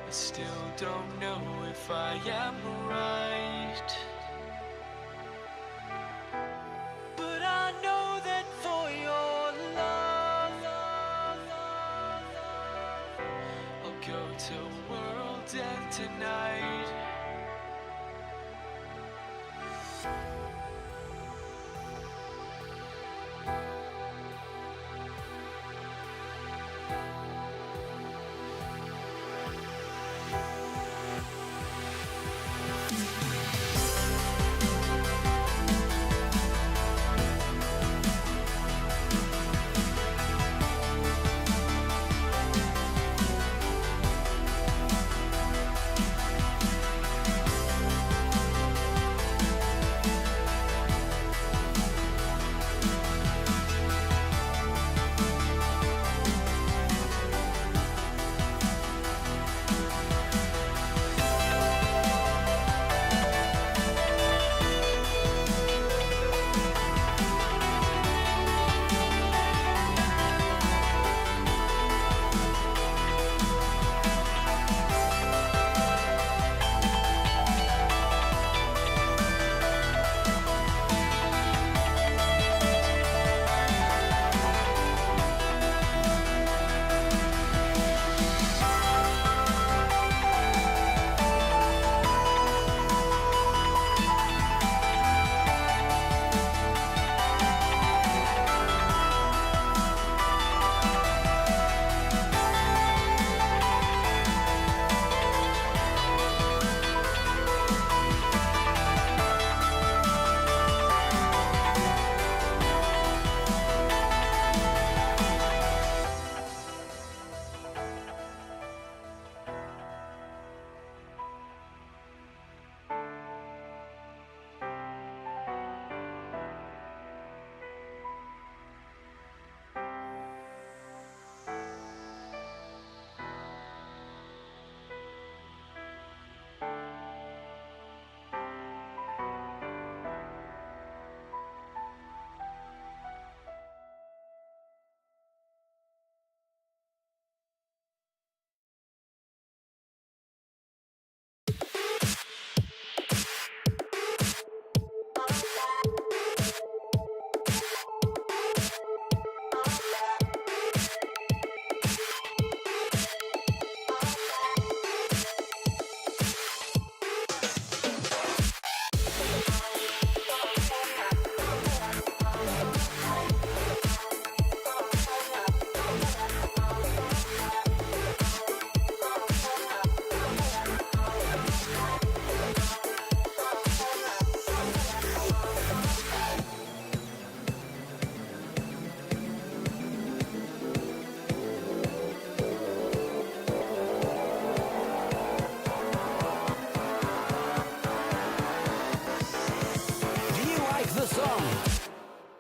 I still don't know if I am right, but I know that for your love I'll go to world's end tonight.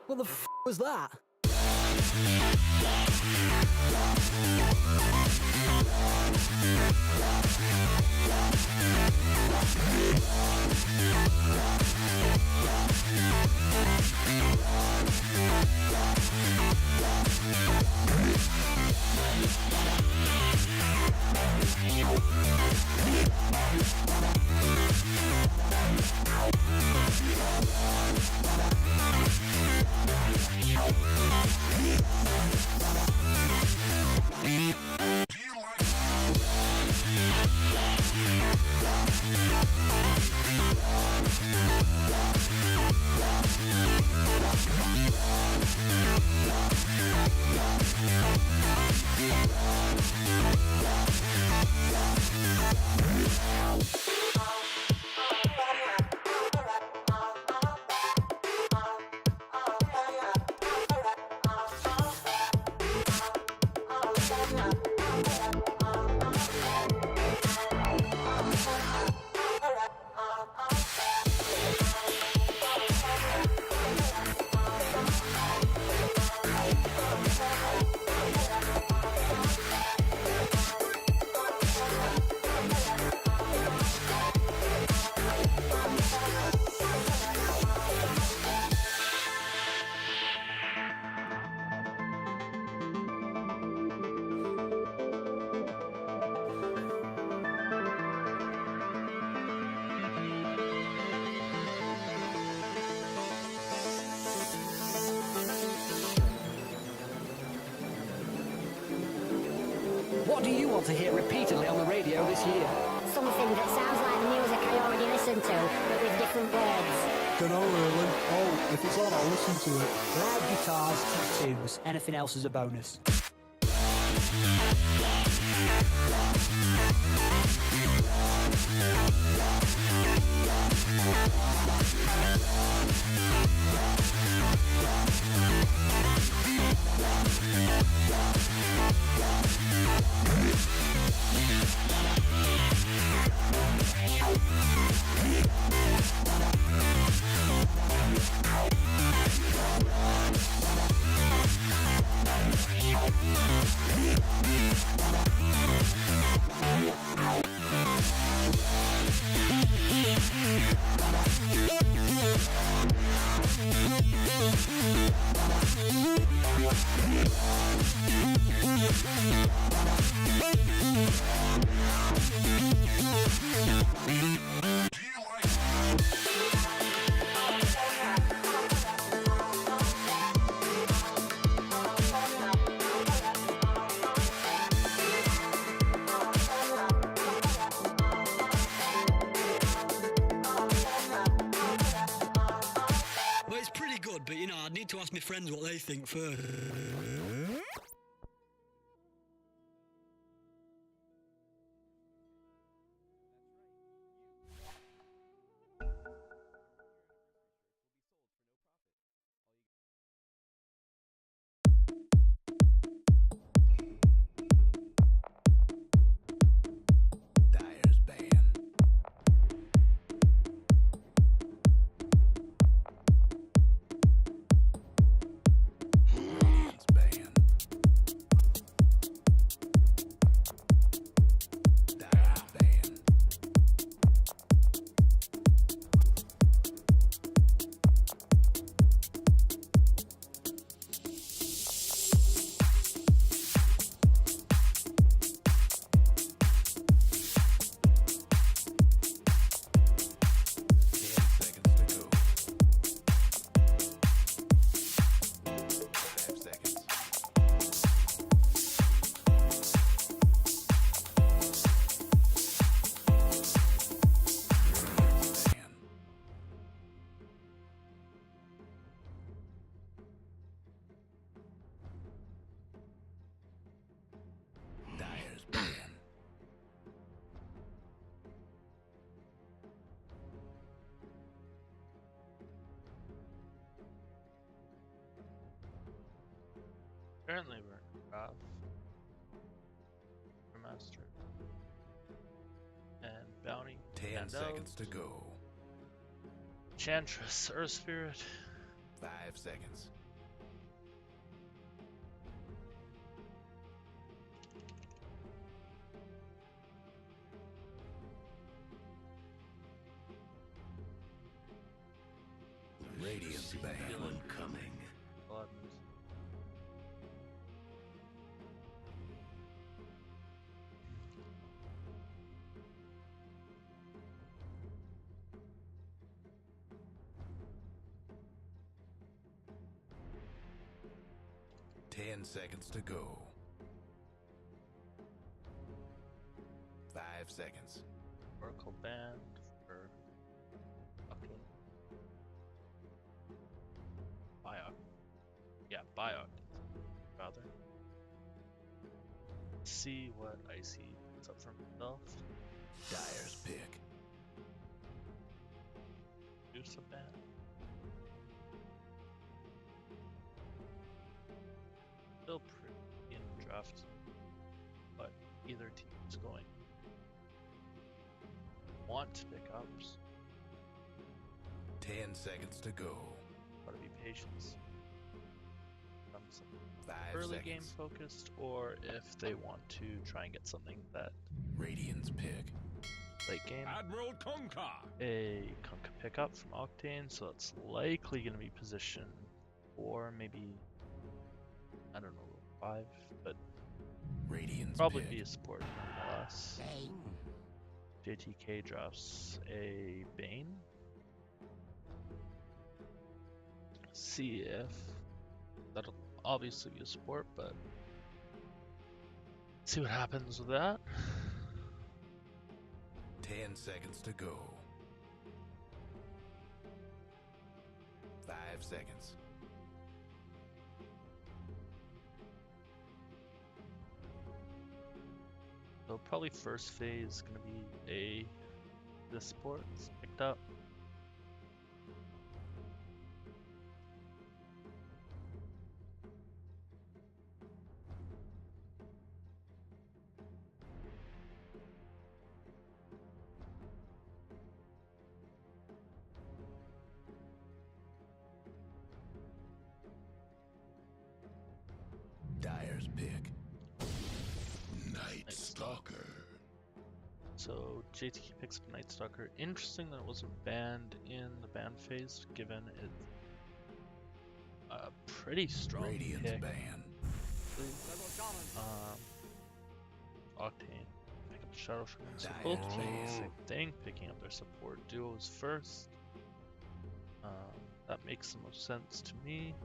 What the f was that? What do you want to hear repeatedly on the radio this year? Something that sounds like the music I already listened to, but with different words. Dunno really. Oh, if it's on, I'll listen to it. Loud guitars, tattoos. Anything else is a bonus. Well, it's pretty good, but you know, I'd need to ask my friends what they think first. Dyer's band. Radiant's band. Dyer's band. 5 seconds. Currently we're off Master and Bounty. 10 seconds to go. Enchantress, Earth Spirit. 5 seconds. Radiant's band. Coming. Blood moves. 10 seconds to go. 5 seconds. Oracle Band for okay. Biog. Yeah, Biog. Rather. See what Iceyeti puts up for himself. Dyer's pick. Use a band. Still pretty in draft, but either team is going want to pick ups. 10 seconds to go. Gotta be patient. Some 5 early seconds. game focused, or if they want to try and get something that Radiant's pick. late game. Admiral Kunkka. A Kunkka pickup from Octane, so it's likely going to be position 4, maybe, I don't know, 5, but Radiant's probably pick. be a support nonetheless. JTK drafts a Bane. See if that'll obviously be a support, but See what happens with that. 10 seconds to go. 5 seconds. So probably first phase gonna be the sports picked up. Dyer's pick. Night Stalker. So JT picks up Night Stalker. Interesting that it wasn't banned in the ban phase, given it's a pretty strong Radiance pick. ban. Octane. Pick up Shadow Shaman. So Dire both playing the Blade. same thing, picking up their support duos first. That makes the most sense to me.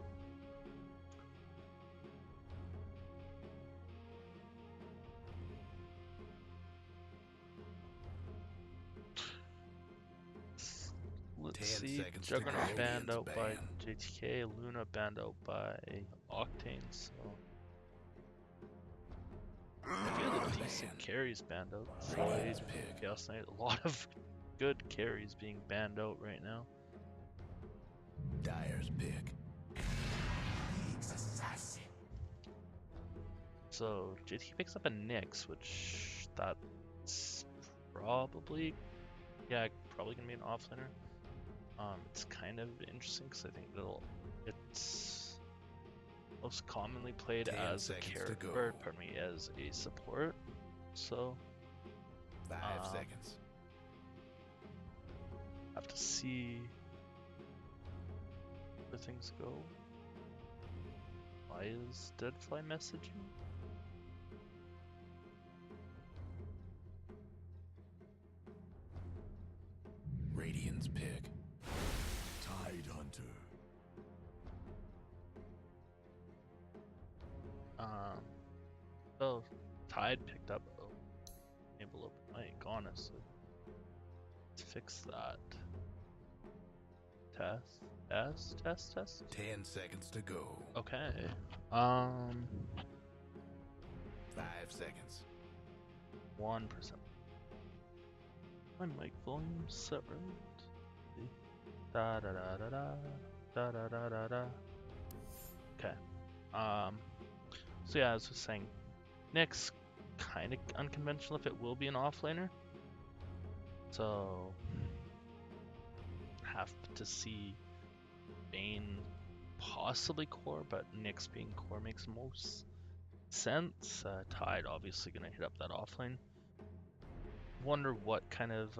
Let's 10 see. seconds to Juggernaut go. banned Radiance out by ban. JTK, Luna banned out by Octane, so a few of the decent carries banned out. Freud, pick. Chaos Knight, a lot of good carries being banned out right now. Dyer's pick. So JTK picks up a Nyx, which that's probably, yeah, probably gonna be an offlaner. It's kind of interesting because I think it's most commonly played 10 as a seconds to go. character, pardon me, as a support. So 5 seconds. have to see where things go. Why is Deadfly messaging? Radiant's pick. Tide Hunter. So Tide picked up. Oh, able to open mic, honestly. Let's fix that. Test. 10 seconds to go. Okay. 5 seconds. 1%. My mic volume set right. Da da da da da da da da da. Okay. So yeah, I was just saying, Nyx kind of unconventional if it will be an offlaner. So have to see Bane possibly core, but Nyx being core makes most sense. Tide obviously gonna hit up that offlane. Wonder what kind of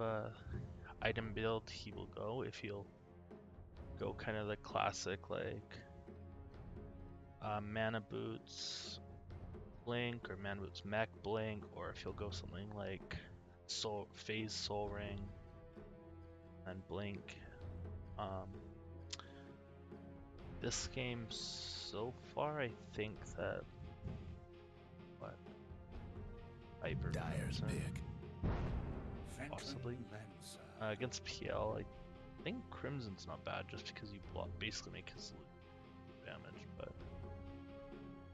item build he will go. If he'll go kind of the classic like mana boots blink or mana boots mech blink, or if he'll go something like phase soul ring and blink. This game so far, I think that Hyper Dyer's pick. possibly against PL. I think Crimson's not bad just because you basically make his damage, but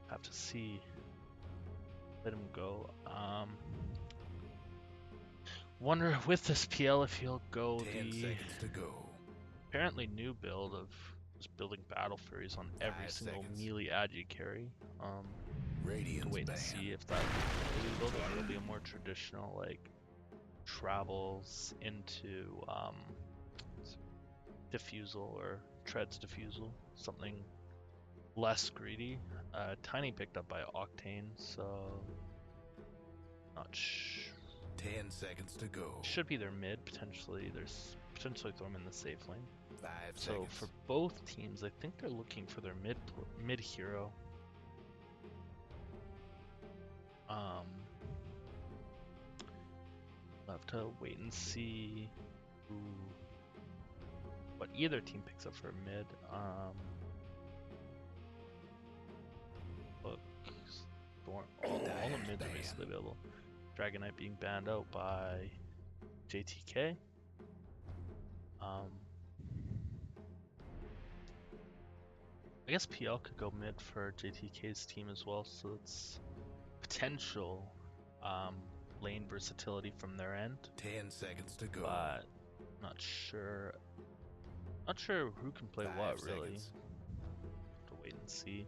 have to see. Let him go. Wonder with this PL if he'll go 10 the seconds to go. apparently new build of just building Battle Furies on every 5 single seconds. melee agi carry. To Radiance wait ban. and see if that really build or it'll be a more traditional like travels into diffusal or treads diffusal, something less greedy. Tiny picked up by Octane, so not 10 seconds to go. should be their mid potentially. There's potentially throw them in the safe lane. 5 So seconds. for both teams, I think they're looking for their mid hero. We'll have to wait and see what either team picks up for mid. Look, all the mids are basically available. Dragonite being banned out by JTK. I guess PL could go mid for JTK's team as well, so it's potential lane versatility from their end. 10 seconds to go. But not sure who can play 5 what really. seconds. Have to wait and see.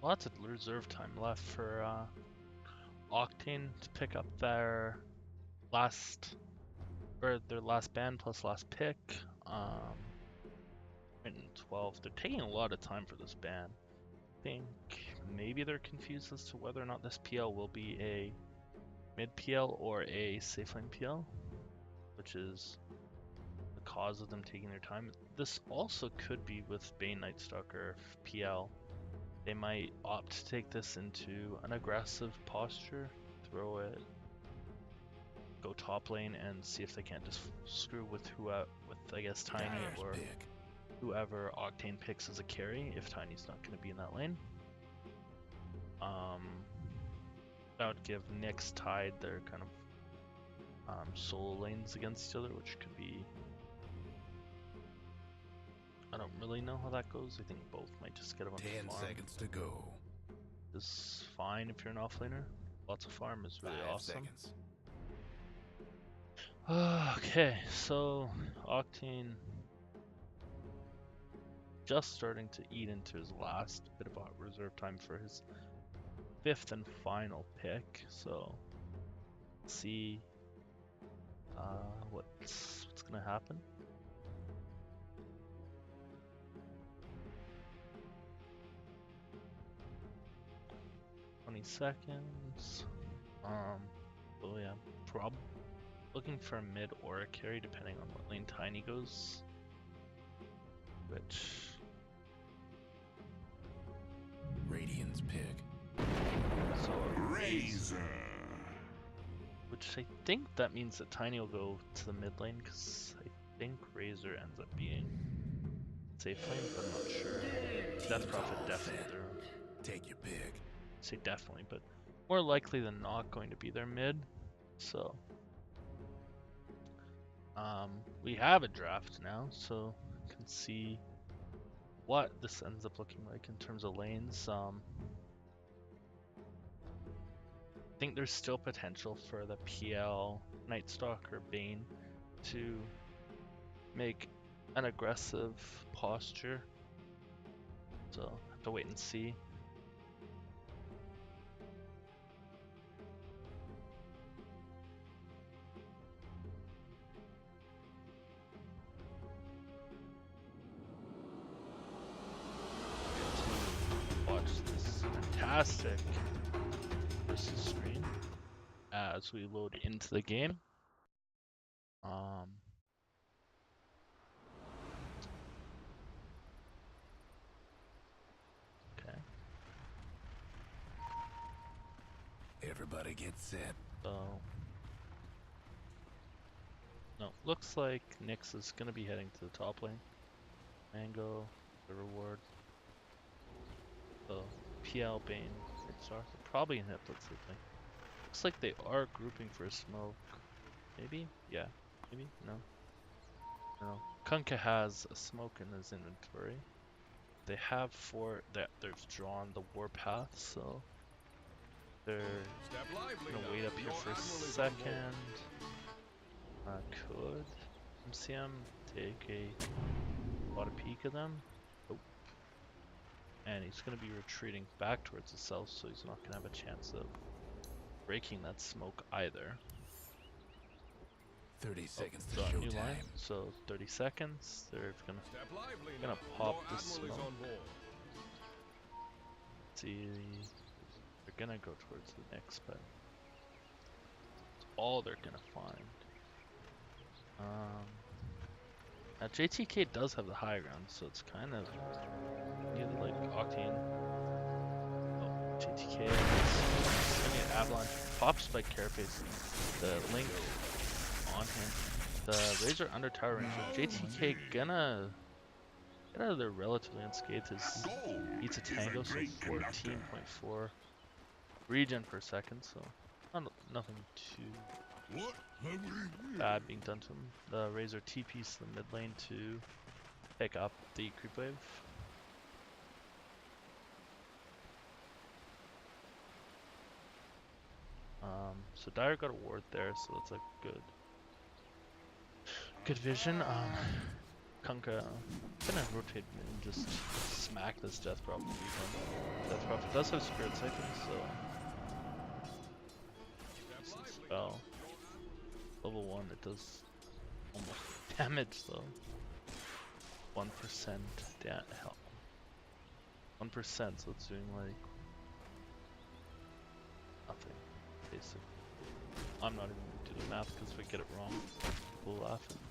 Lots of reserve time left for Octane to pick up their last ban plus last pick. In 12, they're taking a lot of time for this ban. I think maybe they're confused as to whether or not this PL will be a mid PL or a safe lane PL, which is the cause of them taking their time. This also could be with Bane Nightstalker PL. They might opt to take this into an aggressive posture, throw it, go top lane, and see if they can't just screw with I guess Tiny or whoever Octane picks as a carry if Tiny's not going to be in that lane. That would give Nyx Tide their kind of solo lanes against each other, which could be. I don't really know how that goes. I think both might just get a bunch 10 of farm. seconds to go. This is fine if you're an offlaner. Lots of farm is really 5 awesome. seconds. Okay, so Octane just starting to eat into his last bit of reserve time for his 5th and final pick. So let's see what's gonna happen. Seconds. Oh yeah, looking for a mid or a carry depending on what lane Tiny goes. Which Radiant's pick. So Razor. Which I think that means that Tiny will go to the mid lane because I think Razor ends up being safe lane, but I'm not sure. Death Prophet definitely there. Take your pick. Say definitely, but more likely than not going to be their mid. So we have a draft now, so you can see what this ends up looking like in terms of lanes. I think there's still potential for the PL Nightstalker Bane to make an aggressive posture. So have to wait and see. Watch this fantastic versus screen as we load into the game. Okay. Everybody get set. So no, looks like Nyx is gonna be heading to the top lane. Mango, the reward. So PL Bane, Star, probably gonna hit Blitz lane. Looks like they are grouping for a smoke. Maybe? Yeah. Maybe? No. No. Kunkka has a smoke in his inventory. They have they've drawn the warpath, so they're gonna wait up here for a second. Could MCM take a lot of peek of them? Nope. And he's gonna be retreating back towards the south, so he's not gonna have a chance of breaking that smoke either. 30 seconds to New showtime. line, so 30 seconds. They're gonna pop the smoke. See, they're gonna go towards the Nyx, but all they're gonna find. Now JTK does have the high ground, so it's kind of either like Octane. Oh, JTK is gonna get Avalanche, pop spike Carapace, the Link on him, the Razor under tower range. So JTK gonna get out of there relatively unscathed. His eats a tango, so 14.4 regen per second, so nothing too bad being done to him. The Razor TP's the mid lane to pick up the creep wave. So Dire got a ward there, so that's a good vision. Kunkka gonna rotate and just smack this Death Prophet. Death Prophet does have Spirit Siphon, so decent spell. Level 1, it does almost damage though. 1% help. 1%, so it's doing like nothing, basically. I'm not even gonna do the math because if I get it wrong, people will laugh at me.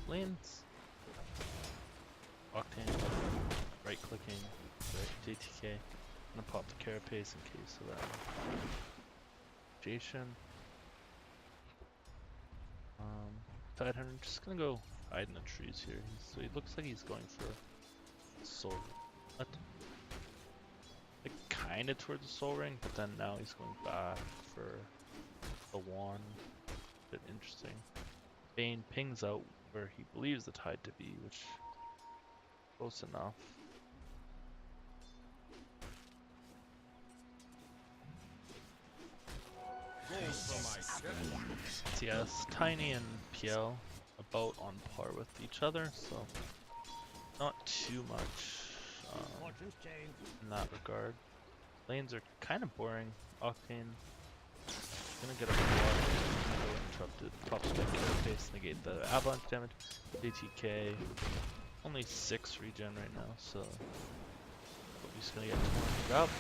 Lanes. Octane. Right clicking. Right JTK. I'm gonna pop the Carapace in case of that. Jason. Tidehunter, just gonna go hide in the trees here. So he looks like he's going for soul. What? Like kinda towards the soul ring, but then now he's going back for the wand. Bit interesting. Bane pings out where he believes the tide to be, which close enough. Yes, Tiny and PL about on par with each other, so not too much in that regard. Lanes are kind of boring. Octane gonna get a block, interrupted, pop spike Carapace, negate the avalanche damage. JTK only 6 regen right now, so he's gonna get torn up.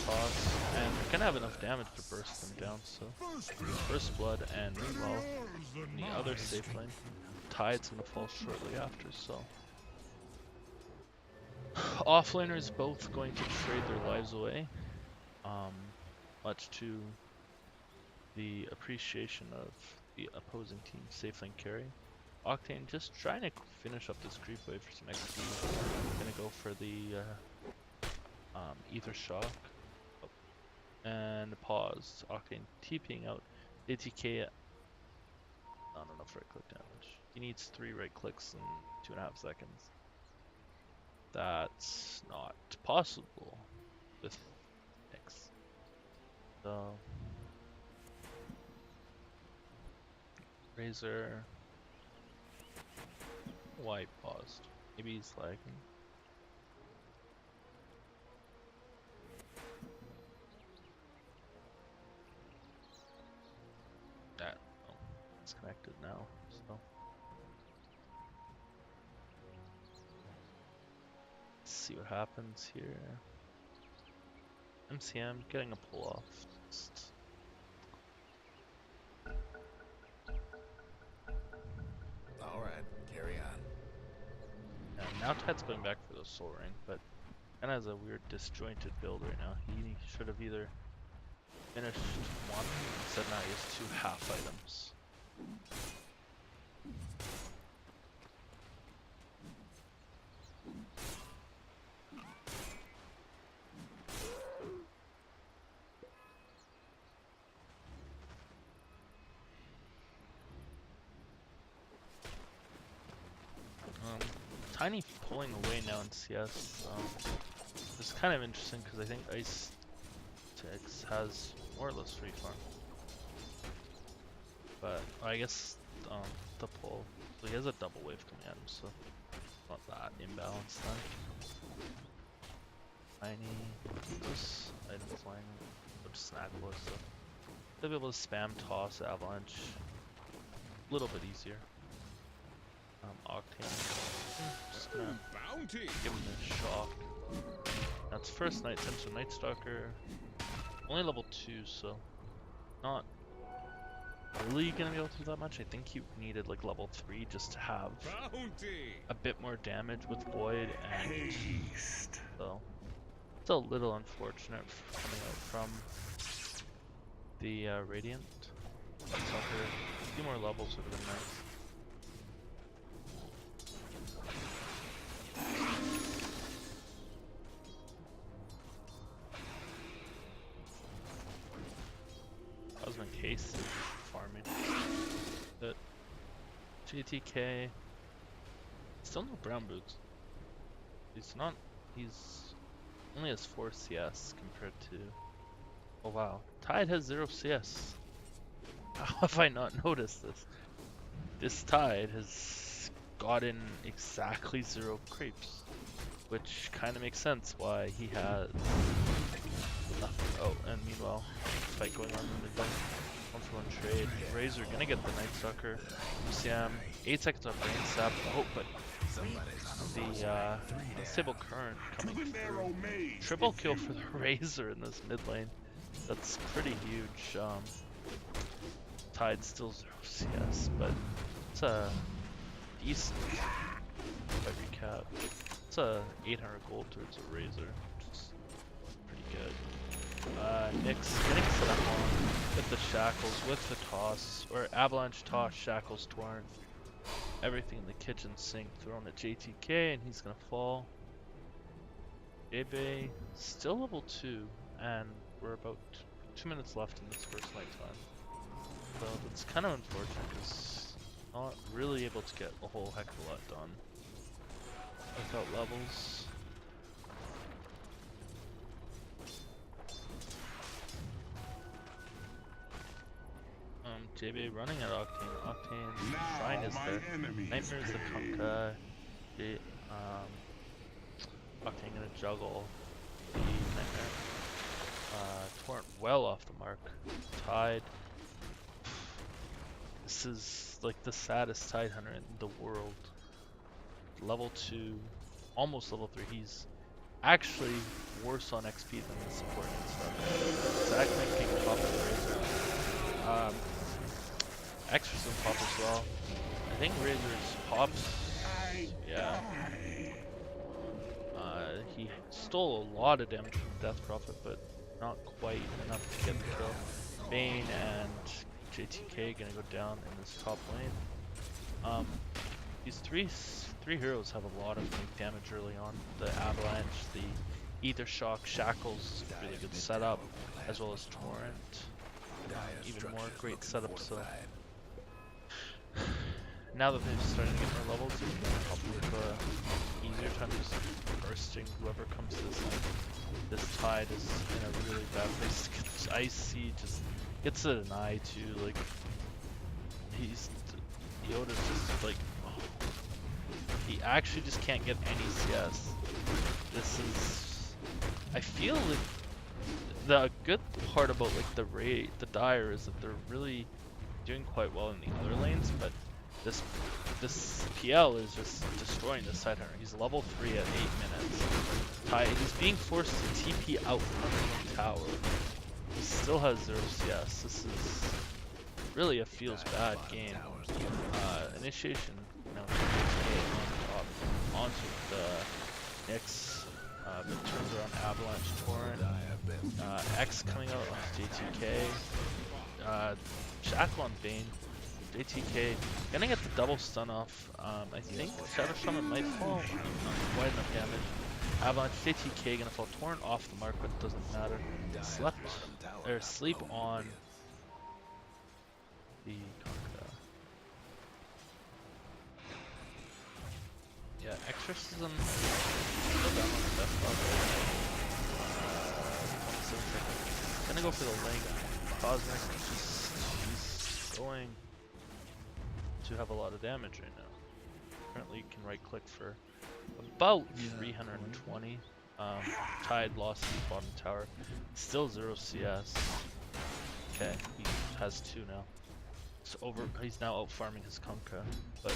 Toss, and they're gonna have enough damage to burst them down, so first blood, and meanwhile in the other safe lane, Tide's gonna fall shortly after, so offlaners both going to trade their lives away, much to the appreciation of the opposing team's safe lane carry. Octane just trying to finish up this creep wave for some XP. Gonna go for the Ether Shock. And pause. Octane TPing out. ATK not enough right click damage. He needs 3 right clicks in 2.5 seconds. That's not possible with X. So Razor. Why paused? Maybe he's lagging. It's connected now, so let's see what happens here. MCM getting a pull off. Alright, carry on. And now Ted's going back for the soul ring, but kinda has a weird disjointed build right now. He should have either finished one, instead now he has 2 half items. Tiny pulling away now in CS. It's kind of interesting because I think Iceyeti has more or less free farm. But I guess the pull, so he has a double wave coming at him, so not that imbalanced then. Tiny. This item flying. Which snack was so. They'll be able to spam toss avalanche. A little bit easier. Octane. Just gonna give him this shock. That's first Night Sense with Night Stalker. Only level 2, so not really gonna be able to do that much. I think he needed like level 3 just to have a bit more damage with Void and so it's a little unfortunate coming out from the Radiant. Stalker. A few more levels would have been nice. CosmiK's farming. But JTK still no brown boots. He's only has 4 CS compared to, oh wow, Tide has 0 CS. How have I not noticed this? This Tide has gotten exactly 0 creeps, which kind of makes sense why he has nothing. Oh, and meanwhile, fight going on in the 1-for-1 trade. Razor gonna get the Night Stalker. UCM, 8 seconds off Brain Sap. Oh, but the Unstable Current coming through. Triple kill for the Razor in this mid lane. That's pretty huge. Tide still 0 CS, but it's a decent, if I recap, it's a 800 gold towards a Razor, which is pretty good. Nyx getting set up on with the shackles, with the toss, or avalanche toss, shackles, torn, everything in the kitchen sink thrown at JTK, and he's gonna fall. JB still level 2, and we're about 2 minutes left in this first night time. So that's kind of unfortunate because not really able to get a whole heck of a lot done without levels. JB running at Octane. Octane Shrine is there. Nightmare is the Kunkka. Octane gonna juggle the Nightmare. Torrent well off the mark. Tide. This is like the saddest Tide Hunter in the world. Level 2, almost level 3. He's actually worse on XP than the support and stuff. Zach making top of the Razor. Exorcism pop as well. I think Razor's pops. Yeah. He stole a lot of damage from Death Prophet, but not quite enough to get the kill. Bane and JTK gonna go down in this top lane. These three heroes have a lot of damage early on. The Avalanche, the Ether Shock, Shackles, really good setup, as well as Torrent. Even more great setup, so now that they've started to get more levels, you can help with easier time just bursting whoever comes to this lane. This Tide is in a really bad place. Icy just gets it an eye too, like Yoda's just like, oh, he actually just can't get any CS. This is, I feel like the good part about like the Dire is that they're really doing quite well in the other lanes, but this PL is just destroying the side hunter. He's level 3 at 8 minutes. He's being forced to TP out from the tower. He still has 0 CS. This is really a feels bad game. Initiation, on top, onto the Nyx, but turns around Avalanche Torrent. X coming out on JTK. Shackle on Bane. JTK gonna get the double stun off. I think Shadow Shaman might fall. Not quite enough damage. Avalanche, JTK gonna fall. Torrent off the mark, but it doesn't matter. Sleep on the Kunkka. Yeah, Exorcism still down on the death level. Gonna go for the link. Cosmic he's going to have a lot of damage right now. Currently you can right click for about 320. Tide lost his bottom tower. Still 0 CS. Okay, he has 2 now. So he's now out farming his Kunkka, but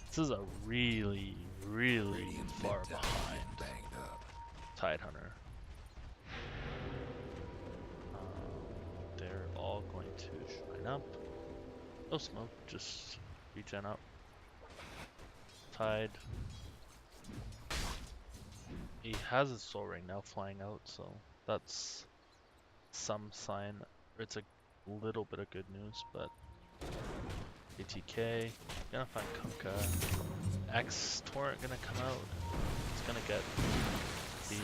this is a really, really far behind Tide Hunter. They're all going to shrine up. No smoke, just regen up. Tide. He has his soul ring now flying out, so that's some sign. It's a little bit of good news, but ATK, gonna find Kunkka. X Torrent gonna come out. It's gonna get the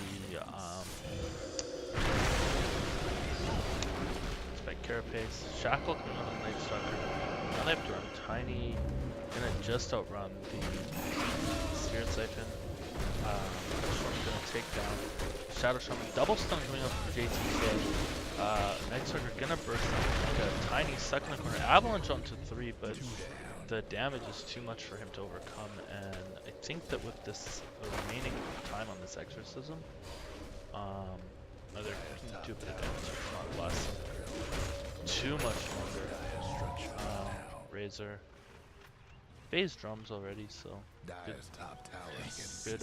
Spec Carapace. Shackle coming out on Night Stalker. Now they have to run Tiny. Gonna just outrun the Spirit Siphon. Storm's gonna take down Shadow Shaman. Double stun coming up from JTK. Night Stalker gonna burst down like a Tiny stuck in the corner. Avalanche onto 3, but the damage is too much for him to overcome. And I think that with this the remaining time on this exorcism, they're can do a bit of damage, if not less. Too much longer. Razor. Phase drums already, so good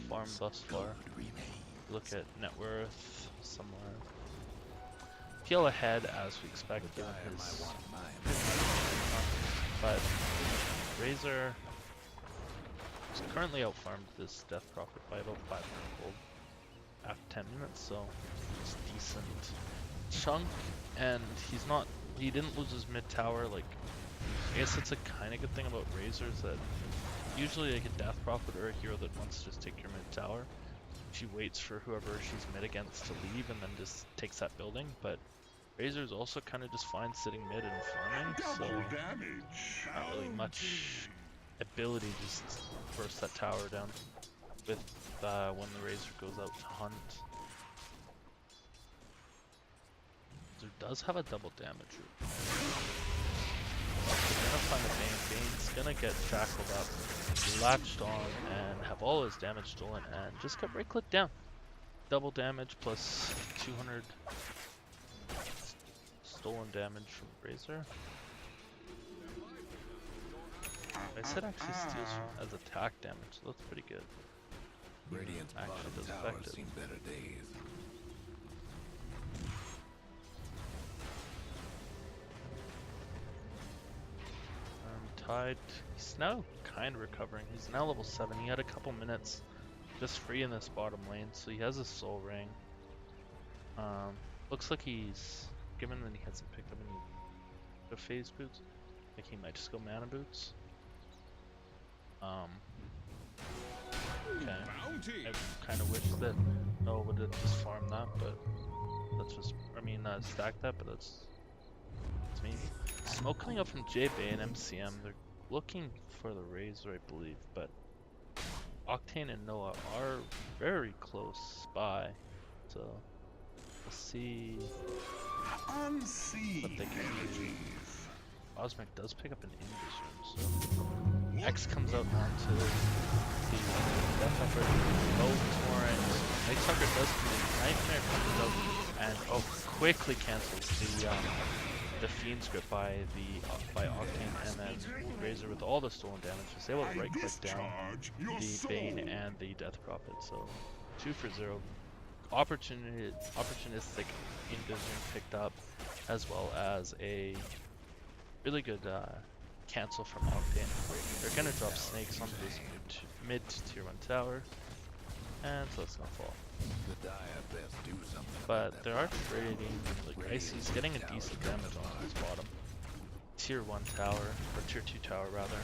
farm thus far. Look at net worth somewhere. PL ahead as we expect given his but Razor is currently out farmed this Death Prophet by about 500 gold after 10 minutes, so it's decent chunk, and he didn't lose his mid tower. Like, I guess it's a kind of good thing about Razors that usually like a Death Prophet or a hero that wants to just take your mid tower, she waits for whoever she's mid against to leave and then just takes that building. But Razor's also kind of just fine sitting mid and farming, so not really much ability to just burst that tower down with when the Razor goes out to hunt. Razor does have a double damage route. Gonna find a Bane. Bane's gonna get shackled up, latched on, and have all his damage stolen, and just get right clicked down. Double damage plus 200 stolen damage from Razor. I said actually steals as attack damage, so that's pretty good. Radiant's Actually does bottom tower affect it. seen better days. Tide, he's now kind of recovering. He's now level 7. He had a couple minutes just free in this bottom lane, so he has a soul ring. Looks like he's, given that he hasn't picked up any phase boots, I think he might just go mana boots. Okay. I kind of wish that Noah would have just farmed that, but that's just, I mean, stacked that, but that's me. Smoke coming up from J-Bay and MCM. They're looking for the Razor, I believe, but Octane and Noah are very close by, so we'll see what they can do. CosmiK does pick up an Invis room, so X comes out onto the Death Effort. Torrent. Night Stalker does come in. Nightmare comes out and quickly cancels the Fiend's Grip by Octane, and then Razor with all the stolen damage is able to right click down the Bane and the Death Prophet. So 2 for 0. Opportunistic Invis picked up, as well as a really good cancel from Octane. They're gonna drop snakes onto this mid tier 1 tower, and so it's gonna fall. But there are trading, like Iceyeti's getting a decent damage onto this bottom tier 1 tower, or tier 2 tower rather.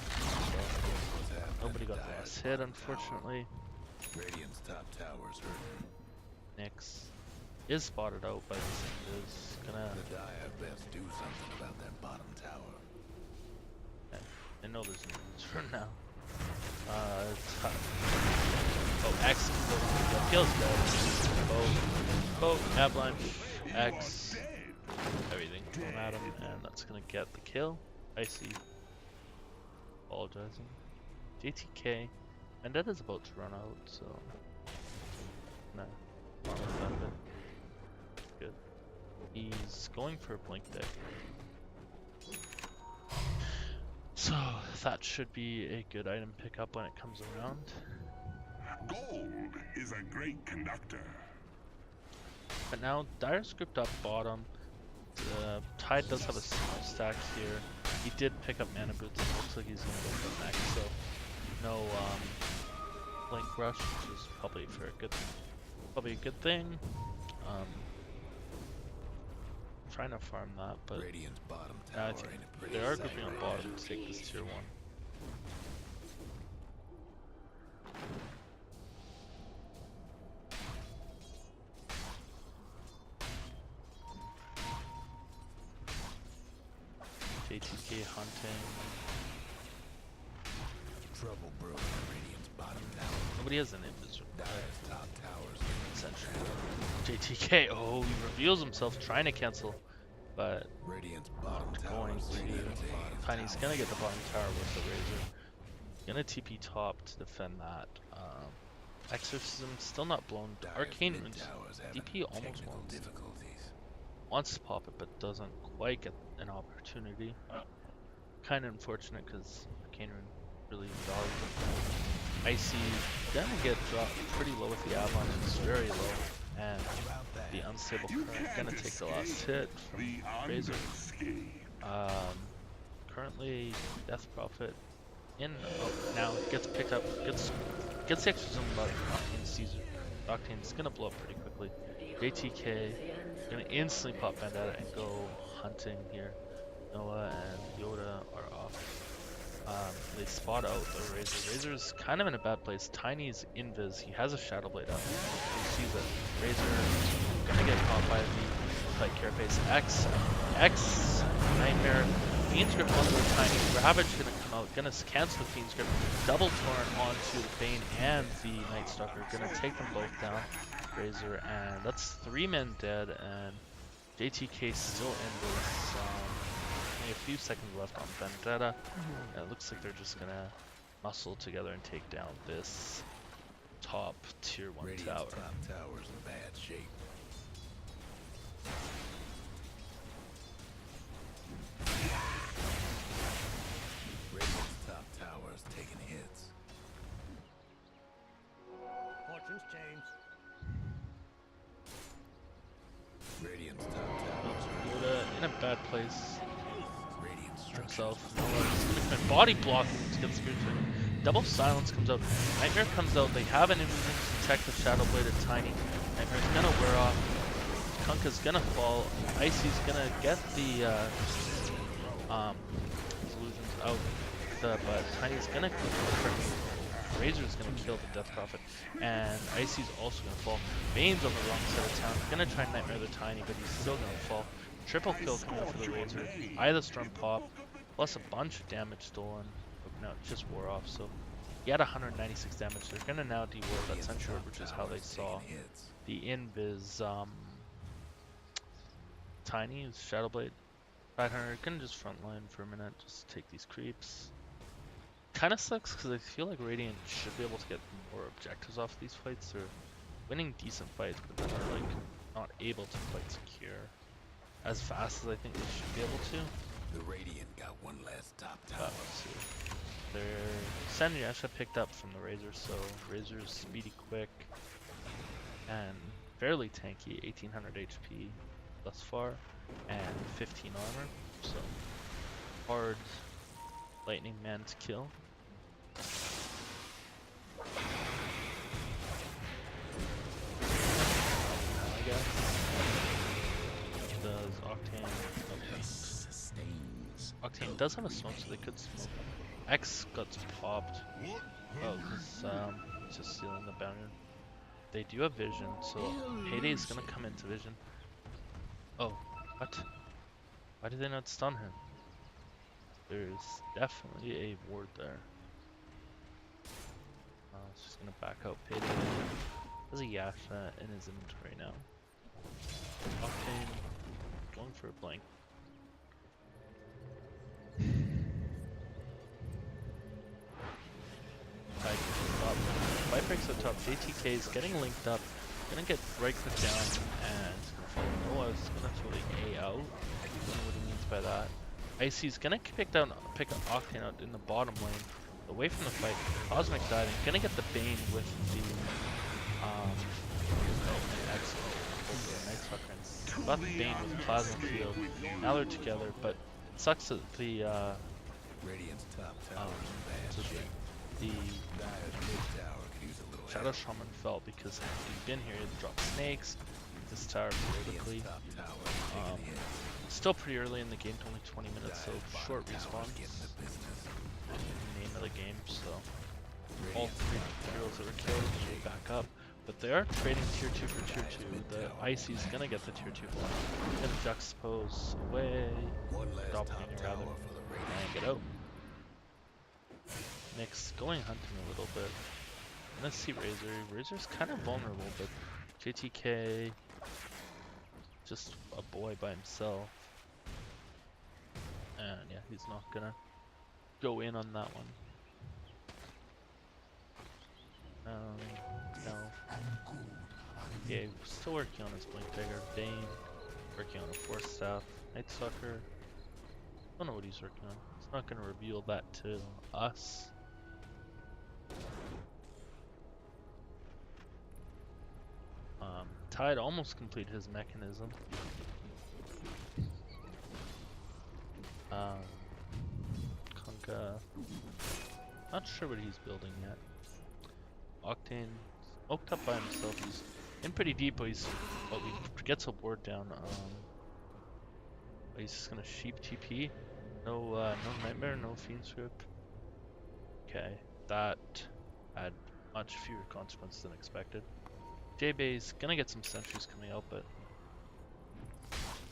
So nobody got the last hit, unfortunately. Radiant's top tower's hurt. Nyx is spotted out by this. Is gonna. The Dire best do something about that bottom tower. Okay. I know there's no news for now. X kills dead. Avalanche, X, everything thrown at him, and that's gonna get the kill. Icy apologizing. JTK, and that is about to run out, so gonna run with that a bit. Good. He's going for a blink deck. So that should be a good item pickup when it comes around. Gold is a great conductor. But now Dyer's grouped up bottom. Tide does have a small stack here. He did pick up mana boots and looks like he's gonna go for next, so no blink rush, which is probably probably a good thing. Trying to farm that, but Radiant's bottom I tower think ain't a pretty they are sight grouping on right bottom now. to take this tier 1. JTK hunting. Trouble brewing at Radiant's bottom tower. Nobody has an invis. Dyer's top towers. Essentially. JTK, oh, he reveals himself trying to cancel, but Radiant's bottom tower. going to. Tiny's gonna get the bottom tower with the Razor. Gonna TP top to defend that. Exorcism still not blown. Arcane Runes. DP almost wants to pop it, but doesn't quite get an opportunity. Kind of unfortunate because Arcane Rune really valuable. Icy gonna get dropped pretty low with the Avalanche. It's very low, and the unstable current gonna take the last hit from Razor. Currently, Death Prophet in now gets picked up, gets the exorcism, but Octane sees it. Octane's gonna blow up pretty quickly. JTK gonna instantly pop Vendetta and go hunting here. Noah and Yoda are off. They spot out the Razor. Razor's kind of in a bad place. Tiny's invis. He has a Shadow Blade up. He sees it. Razor gonna get caught by the fight Carapace. X Nightmare. Fiend's Grip onto the Tiny. Ravage gonna come out. Gonna cancel the Fiend's Grip. Double Torrent onto the Bane and the Night Stalker. Gonna take them both down. Razor, and that's 3 men dead, and JTK still in this. Only a few seconds left on Vendetta, and it looks like they're just gonna muscle together and take down this top tier 1 Radiant's tower. top tower's in bad shape. Radiant's top tower's taking hits. Fortune's changed. Radiant's top tower's Yoda in a bad place Radiant's himself. Noah's body block gets good. Double Silence comes out. Nightmare comes out. They have an illusion to protect the Shadow Bladed Tiny. Nightmare's gonna wear off. Kunkka's gonna fall. Icy's gonna get the illusions out. But Tiny's gonna Razor's gonna kill the Death Prophet, and Icy's also gonna fall. Bane's on the wrong side of town. Gonna try and Nightmare the Tiny, but he's still gonna fall. Triple kill coming out for the Razor. Eye of the Storm pop, plus a bunch of damage stolen. No, it just wore off. So he had 196 damage. They're gonna now deward that Sentry Orb, which is how they saw the invis. Tiny is Shadowblade. 500 gonna just frontline for a minute, just take these creeps. Kind of sucks because I feel like Radiant should be able to get more objectives off these fights. They're winning decent fights, but then they're like not able to quite secure as fast as I think they should be able to. The Radiant got one last top But tower. let's see. Their Senryasha picked up from the Razor, so Razor's speedy, quick, and fairly tanky. 1800 HP thus far, and 15 armor. So hard lightning man to kill. I guess. Does Octane? Octane does have a smoke, so they could smoke. X got popped. Oh, because it's just stealing the bounty. They do have vision, so Payday is gonna come into vision. Oh, what? Why did they not stun him? There's definitely a ward there. It's just gonna back out Payday. There's a Yasha in his inventory now. Octane going for a blank. Fight breaks up top. JTK is getting linked up. Gonna get right click down and follow Noah's gonna throw the A out. I don't know what he means by that. Icey's gonna pick Octane out in the bottom lane, away from the fight. Cosmic diving, gonna get the Bane with the X Night got the Bane with Plasma Field. Now they're together, but it sucks that the Radiant's top tower is bad shape. the Dire's mid tower could use a little Shadow help. Shaman fell because he'd been here, he'd dropped snakes, this tower pretty quickly. Radiant's top tower is taking hits. Still pretty early in the game, only 20 minutes, so Dire's short bottom respawn. tower's getting the business. Name of the game, so all Radiant's three top heroes that tower were is killed bad will shape. back up. But they are trading tier 2 for tier 2. The Icey's gonna get the tier 2 one. Gonna juxtapose away, One last top doppelganger tower rather, for the and Radiant. get out. Nyx going hunting a little bit. Let's see Razor. Razor's kind of vulnerable, but JTK just a boy by himself. And yeah, he's not gonna go in on that one. No. Yeah, still working on his Blink Dagger. Bane, working on a Force Staff. Night Stalker. Don't know what he's working on. He's not gonna reveal that to us. Tide almost completed his mechanism. Kunkka, not sure what he's building yet. Octane, smoked up by himself. He's in pretty deep, but he gets a ward down. He's just gonna sheep TP. No nightmare, no fiend script. Okay, that had much fewer consequences than expected. J-Bay's gonna get some sentries coming out, but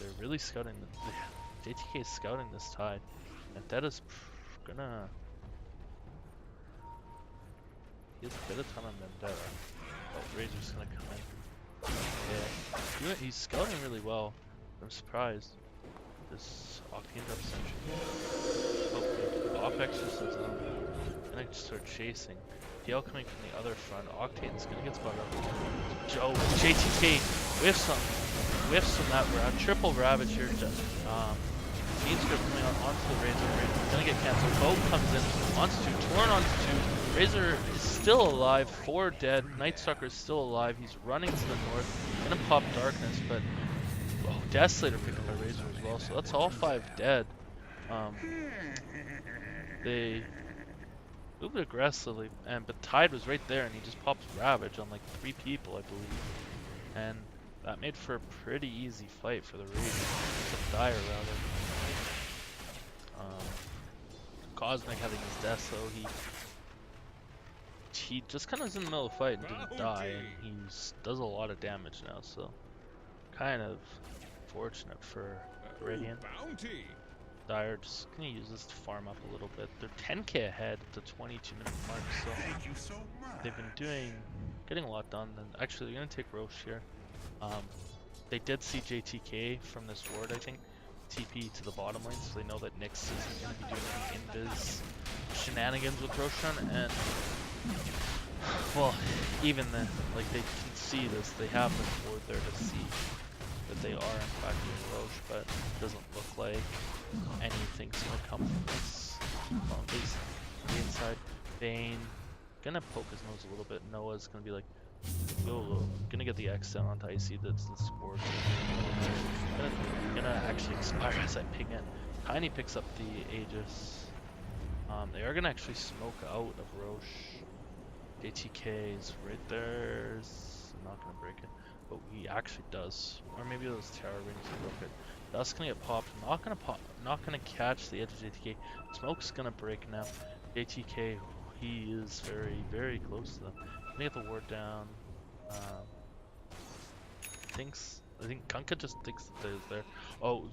they're really scouting. JTK is scouting this Tide, and that is gonna. He has a bit of time on Vendetta. Oh, Razor's gonna come in. Yeah, he's scouting really well. I'm surprised. This Octane's up sentry. Oh, Op exercises on. Gonna start chasing. DL coming from the other front. Octane's gonna get spotted up. Joe, JTK whiffs on that round. Triple Ravage here. Fiend script coming on onto the Razor. Razor's gonna get cancelled. Boat comes in onto 2, Torn onto 2. Razor is still alive. 4 dead. Night Stalker is still alive. He's running to the north. Gonna pop Darkness, but Desolator picked up by Razor as well. So that's all 5 dead. They moved aggressively, but Tide was right there, and he just popped Ravage on like 3 people, I believe, and that made for a pretty easy fight for the Razor. Dire rather. Cosmic having his death, so he just kind of was in the middle of the fight and didn't die, and he does a lot of damage now, so kind of fortunate for Radiant. Dire just gonna use this to farm up a little bit. They're 10k ahead at the 22-minute mark, so Thank you so much. they've been getting a lot done. And actually, they're gonna take Roche here. They did see JTK from this ward, I think, TP to the bottom lane, so they know that Nyx isn't gonna be doing any invis shenanigans with Roshan, and well, even then, like, they can see this. They have the ward there to see that they are in fact doing Roche, but it doesn't look like anything's gonna come from this. Well, at least the inside. Bane gonna poke his nose a little bit. Noah's gonna be like, YOLO. Gonna get the X down onto Icy. That's the score. Gonna actually expire as I ping it. Tiny picks up the Aegis. They are gonna actually smoke out of Roche. JTK is right there. Not gonna break it, but he actually does. Or maybe those tower rings broke it. That's gonna get popped. Not gonna catch the edge of JTK. Smoke's gonna break now. JTK, he is very, very close to them. Gonna get the ward down. I think Kunkka just thinks that they're there. Oh,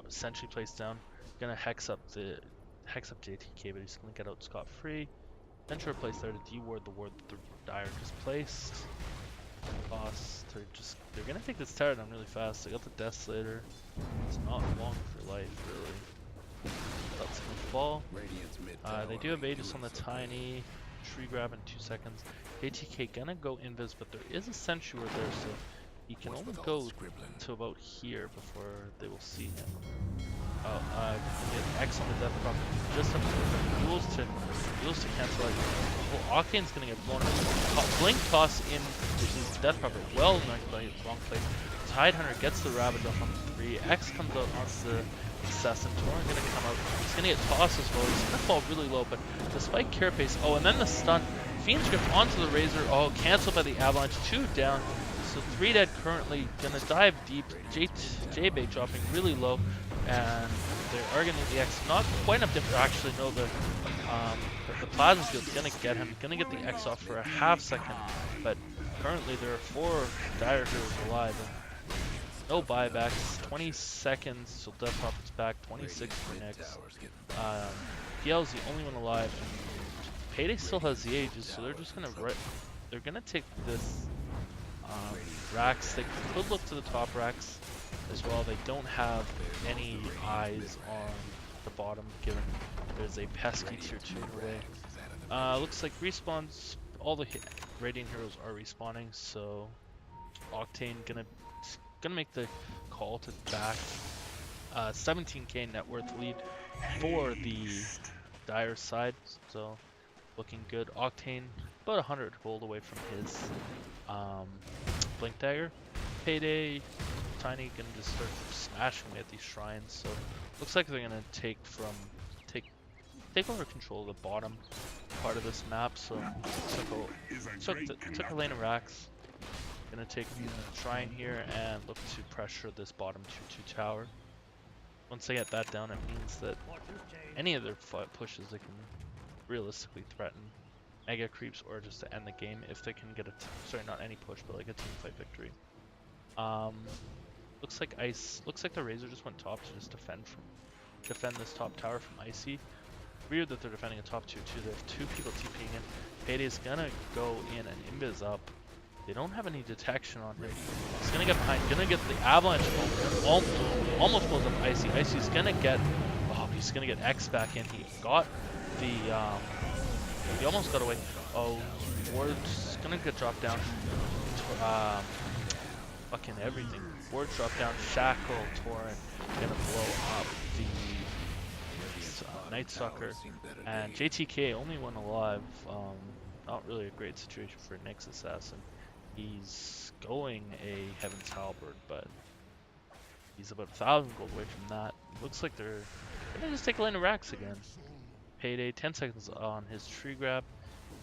sentry placed down. Gonna hex up JTK, but he's gonna get out scot free. Sentry placed there to deward the ward that the Dire just placed. Boss, they're gonna take this tower down really fast. They got the Desolator. It's not long for life, really. That's gonna fall. Radiant's mid They do have Aegis on the Tiny. tree grab in 2 seconds. JTK gonna go invis, but there is a sentry ward there, so he can only go to about here before they will see him. Oh, get X on the death prop. Just up to duels to cancel out. Well, Octane's gonna get blown up. Blink toss in, which is death prop. Well, not by wrong play. Tidehunter gets the Ravage off on 3. X comes out onto the Assassin. Torin gonna come out. He's gonna get tossed as well. He's gonna fall really low, but despite Carapace, oh, and then the stun. Fiend's Grip onto the Razor. Oh, canceled by the Avalanche. 2 down. So 3 dead currently. Gonna dive deep. J-Bait dropping really low. And they are gonna the X. Not quite enough to actually know the Plasma Field's gonna get him. Gonna get the X off for a half second. But currently there are 4 Dire Heroes alive. And no buybacks. 20 seconds till Death Prophet's back. 26 for Nyx. PL's the only one alive. And Payday still has the ages, so they're just gonna they're gonna take this racks. They could look to the top racks as well. They don't have any eyes on the bottom, given there's a pesky tier 2 in the way. Looks like respawns. All the Radiant heroes are respawning, so Octane gonna make the call to back. 17k net worth lead for the Dire side, so looking good. Octane about 100 gold away from his Blink Dagger. Payday, Tiny gonna just start smashing away at these shrines, so looks like they're gonna take over control of the bottom part of this map. So took a lane of racks. Gonna take the shrine here and look to pressure this bottom 2-2 tower. Once they get that down, it means that any of their pushes they can realistically threaten mega creeps or just to end the game if they can get sorry, not any push, but like a team fight victory. Looks like the Razor just went top to just defend this top tower from Icy. Weird that they're defending a top 2-2. They have 2 people TPing in. Payday's gonna go in and invis up. They don't have any detection on him. He's gonna get behind, gonna get the Avalanche almost blows up Icy. Icy's gonna get, oh, he's gonna get X back in. He got the, he almost got away. Oh, Ward's gonna get dropped down. Fucking everything. Ward's dropped down. Shackle, Torrent, gonna blow up the Night Stalker. And JTK, only one alive. Not really a great situation for Nyx Assassin. He's going a Heaven's Halberd, but he's about 1,000 gold away from that. Looks like they're gonna just take a lane of racks again. Payday, 10 seconds on his tree grab.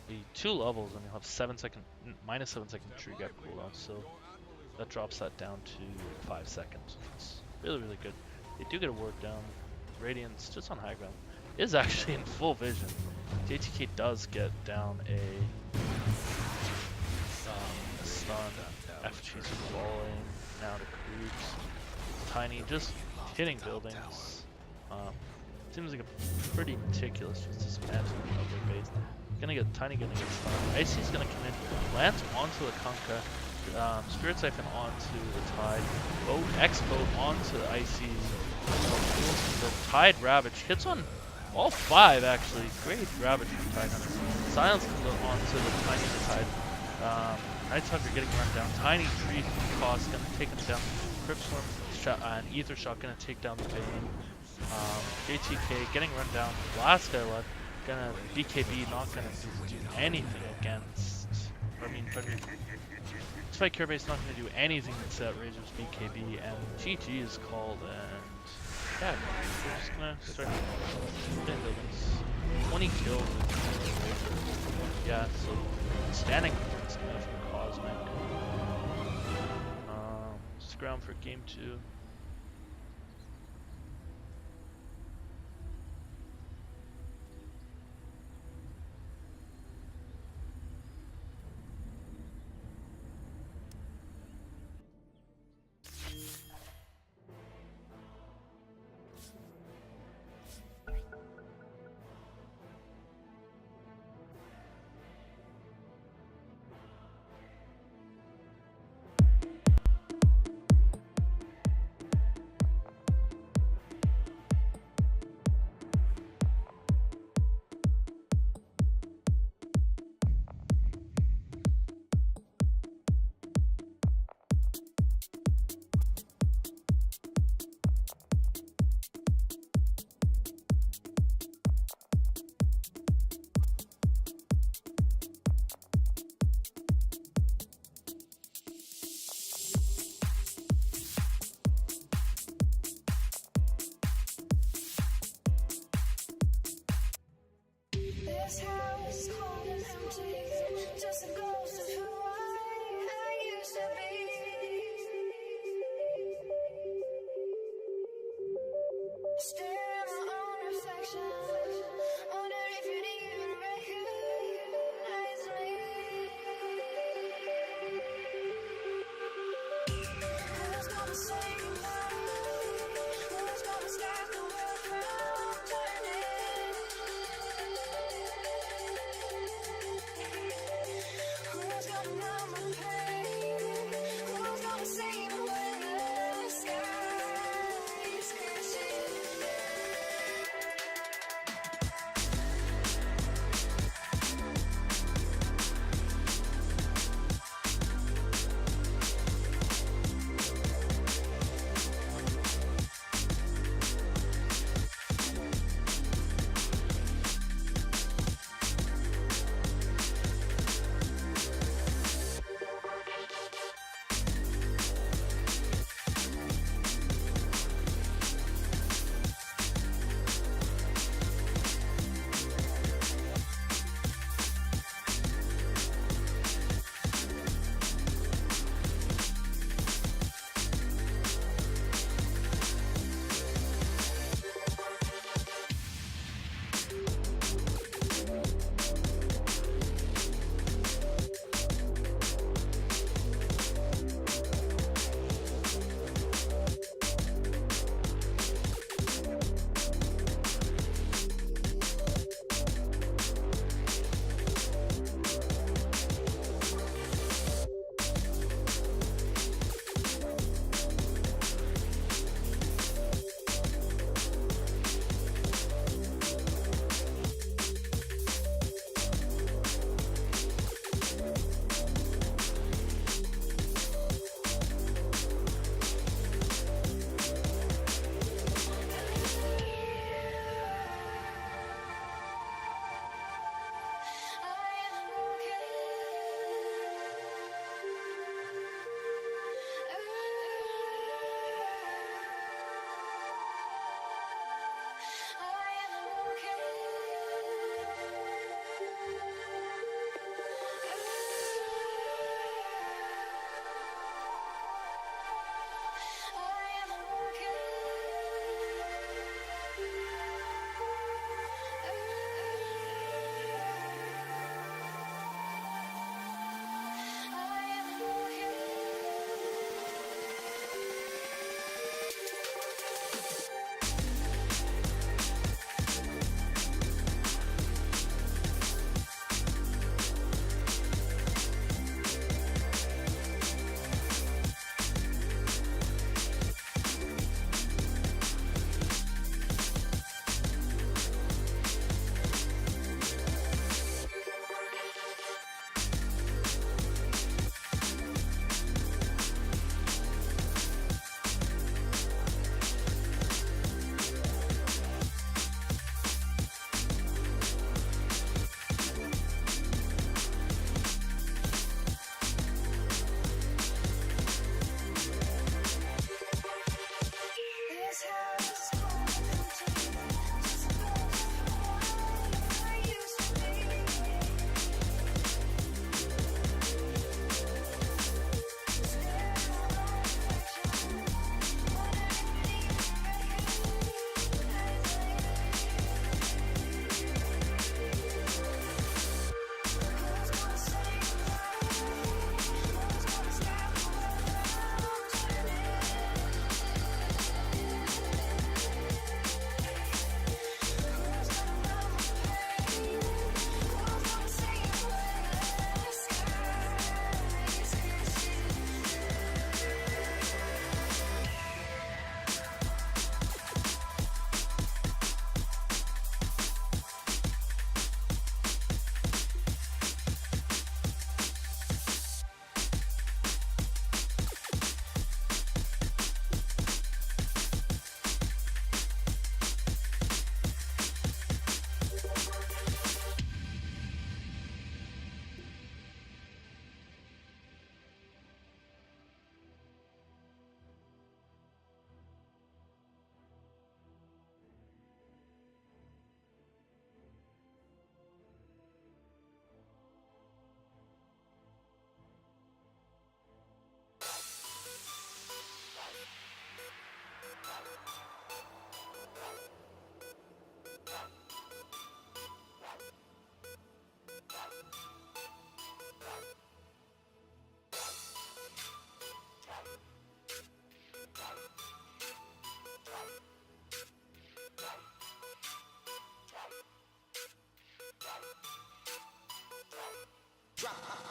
The 2 levels, and he'll have minus 7 second tree grab cooldown, so that drops that down to 5 seconds. It's really, really good. They do get a ward down. Radiance, just on high ground, is actually in full vision. JTK does get down a stun. FG's falling now to creeps. Tiny just hitting buildings. Seems like a pretty meticulous just dismantling of their base. Tiny gonna get stunned. Icy's gonna come in, lands onto the Kunkka. Spirit Siphon onto the Tide. X-Boat onto Icy. The Tide Ravage hits on all 5 actually. Great Ravage from Tide Hunter. Silence comes onto the Tiny Tide. Night Stalker getting run down. Tiny Tree Cost gonna take him down. Cryptstorm and Ether Shot gonna take down the Bane. JTK getting run down. Last guy left. Gonna BKB, not gonna do anything against. Despite Carapace not gonna do anything against that Razor's BKB, and GG is called, and yeah, we're just gonna start hitting buildings. 20 kills. Yeah, so standing from Cosmic. Just ground for game 2. this house cold and empty, just a ghost of who I used to be. Stare at my own reflection, wonder if you'd even recognize me. Who's gonna save me? Who's gonna stop the world from turning? Who's gonna numb my pain? Who's gonna save me when the sky is crashing? drop.